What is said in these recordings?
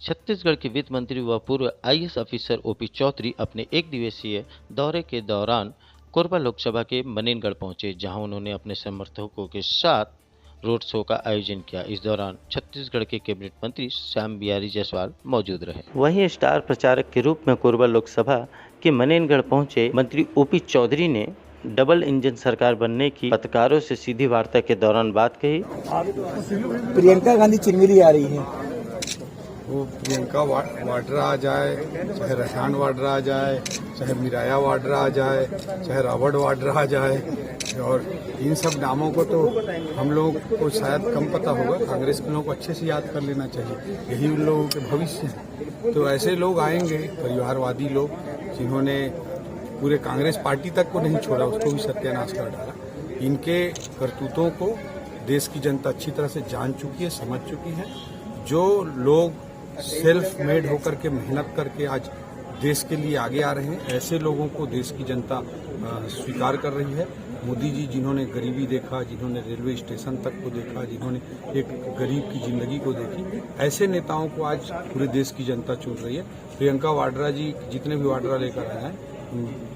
छत्तीसगढ़ के वित्त मंत्री व पूर्व आईएएस ऑफिसर ओपी चौधरी अपने एक दिवसीय दौरे के दौरान कोरबा लोकसभा के मनेनगढ़ पहुंचे, जहां उन्होंने अपने समर्थकों के साथ रोड शो का आयोजन किया। इस दौरान छत्तीसगढ़ के कैबिनेट मंत्री श्याम बिहारी जायसवाल मौजूद रहे। वहीं स्टार प्रचारक के रूप में कोरबा लोकसभा के मनेनगढ़ पहुंचे मंत्री ओपी चौधरी ने डबल इंजन सरकार बनने की पत्रकारों से सीधी वार्ता के दौरान बात कही। प्रियंका गांधी चिरमिरी आ रही है, वो प्रियंका वाड्रा आ जाए, चाहे रशान वाड्रा आ जाए, चाहे मिराया वाड्रा आ जाए, चाहे रॉबर्ट वाड्रा आ जाए, और इन सब नामों को तो हम लोगों को शायद कम पता होगा। कांग्रेस के लोगों को अच्छे से याद कर लेना चाहिए, यही उन लोगों के भविष्य है। तो ऐसे लोग आएंगे, परिवारवादी लोग, जिन्होंने पूरे कांग्रेस पार्टी तक को नहीं छोड़ा, उसको भी सत्यानाश कर डाला। इनके करतूतों को देश की जनता अच्छी तरह से जान चुकी है, समझ चुकी है। जो लोग सेल्फ मेड होकर के मेहनत करके आज देश के लिए आगे आ रहे हैं, ऐसे लोगों को देश की जनता स्वीकार कर रही है। मोदी जी जिन्होंने गरीबी देखा, जिन्होंने रेलवे स्टेशन तक को देखा, जिन्होंने एक गरीब की जिंदगी को देखी, ऐसे नेताओं को आज पूरे देश की जनता चुन रही है। प्रियंका वाड्रा जी जितने भी वाड्रा लेकर आए हैं,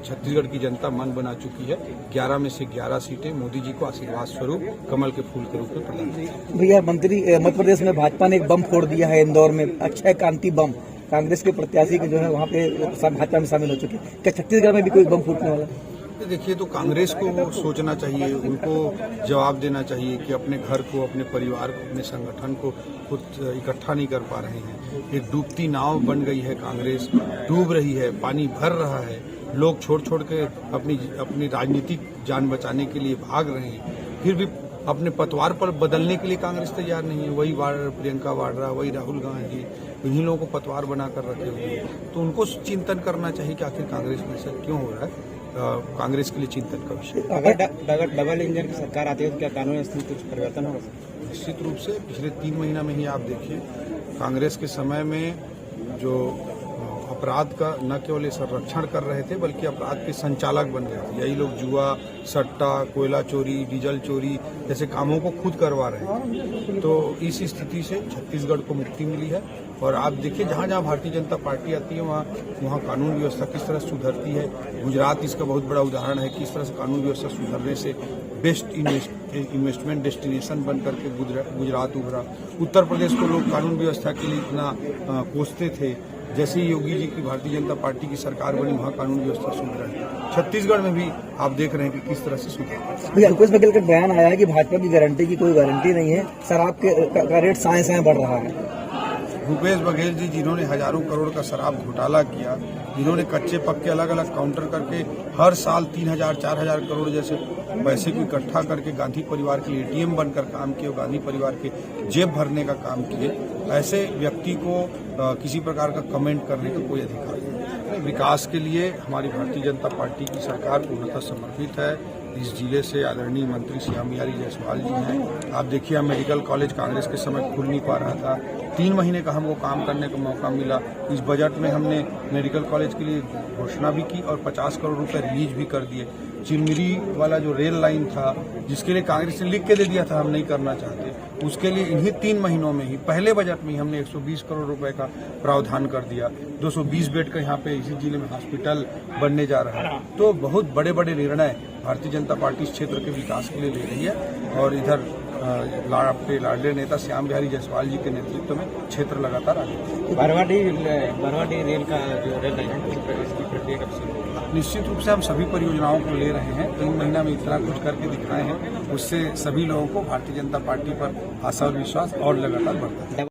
छत्तीसगढ़ की जनता मन बना चुकी है। 11 में से 11 सीटें मोदी जी को आशीर्वाद स्वरूप कमल के फूल के रूप में प्रदान की। भैया मंत्री, मध्य प्रदेश में भाजपा ने एक बम फोड़ दिया है इंदौर में, अक्षय कांति बम। कांग्रेस के प्रत्याशी के जो है वहाँ पे भाजपा में शामिल हो चुके हैं। क्या छत्तीसगढ़ में भी कोई बम फूटने वाला है? देखिए, तो कांग्रेस को सोचना चाहिए, उनको जवाब देना चाहिए कि अपने घर को, अपने परिवार को, अपने संगठन को खुद इकट्ठा नहीं कर पा रहे हैं। एक डूबती नाव बन गई है कांग्रेस, डूब रही है, पानी भर रहा है, लोग छोड़ छोड़ के अपनी राजनीतिक जान बचाने के लिए भाग रहे हैं, फिर भी अपने पतवार पर बदलने के लिए कांग्रेस तैयार नहीं है। वही प्रियंका वाड्रा, वही राहुल गांधी, इन्हीं लोगों को पतवार बनाकर रखे हुए हैं। तो उनको चिंतन करना चाहिए कि आखिर कांग्रेस में ऐसा क्यों हो रहा है। कांग्रेस के लिए चिंतन का विषय। अगर डबल इंजन की सरकार आती है तो क्या कानून में कुछ परिवर्तन होगा? निश्चित रूप से पिछले 3 महीना में ही आप देखिए, कांग्रेस के समय में जो अपराध का न केवल संरक्षण कर रहे थे, बल्कि अपराध के संचालक बन गए थे। यही लोग जुआ, सट्टा, कोयला चोरी, डीजल चोरी जैसे कामों को खुद करवा रहे हैं। तो इस स्थिति से छत्तीसगढ़ को मुक्ति मिली है। और आप देखिए, जहाँ जहाँ भारतीय जनता पार्टी आती है, वहाँ कानून व्यवस्था किस तरह सुधरती है। गुजरात इसका बहुत बड़ा उदाहरण है, किस तरह से कानून व्यवस्था सुधरने से बेस्ट इन्वेस्टमेंट डेस्टिनेशन बन करके गुजरात उभरा। उत्तर प्रदेश को लोग कानून व्यवस्था के लिए इतना कोसते थे, जैसे ही योगी जी की भारतीय जनता पार्टी की सरकार बनी, वहाँ कानून व्यवस्था सुधरा है। छत्तीसगढ़ में भी आप देख रहे हैं कि किस तरह से सुधरा। अंकुश बघेल का बयान आया है कि भाजपा की गारंटी की कोई गारंटी नहीं है, शराब का रेट साए बढ़ रहा है। भूपेश बघेल जी, जिन्होंने हजारों करोड़ का शराब घोटाला किया, जिन्होंने कच्चे पक्के अलग अलग काउंटर करके हर साल 3000 4000 करोड़ जैसे पैसे को इकट्ठा करके गांधी परिवार के लिए एटीएम बनकर काम किए, गांधी परिवार के जेब भरने का काम किए, ऐसे व्यक्ति को किसी प्रकार का कमेंट करने का कोई अधिकार नहीं। विकास के लिए हमारी भारतीय जनता पार्टी की सरकार पूर्णतः समर्पित है। इस जिले से आदरणीय मंत्री श्याम बिहारी जायसवाल जी हैं। आप देखिए, हम मेडिकल कॉलेज कांग्रेस के समय खुल नहीं पा रहा था, 3 महीने का हमको काम करने का मौका मिला। इस बजट में हमने मेडिकल कॉलेज के लिए घोषणा भी की और 50 करोड़ रुपए रिलीज भी कर दिए। चिरमिरी वाला जो रेल लाइन था, जिसके लिए कांग्रेस ने लिख के दे दिया था हम नहीं करना चाहते, उसके लिए इन्हीं 3 महीनों में ही, पहले बजट में ही हमने 120 करोड़ रुपए का प्रावधान कर दिया। 220 बेड का यहाँ पे इसी जिले में हॉस्पिटल बनने जा रहा है। तो बहुत बड़े बड़े निर्णय भारतीय जनता पार्टी इस क्षेत्र के विकास के लिए ले रही है। और इधर अपने लाडले नेता श्याम बिहारी जायसवाल जी के नेतृत्व में क्षेत्र लगातार आगे। बरवाडी रेल का जो रेल लाइन है, इसकी प्रक्रिया कब शुरू होगी? निश्चित रूप से हम सभी परियोजनाओं को ले रहे हैं। 3 महीना में इतना कुछ करके दिखाए हैं, उससे सभी लोगों को भारतीय जनता पार्टी पर आशा और विश्वास और लगातार बढ़ता है।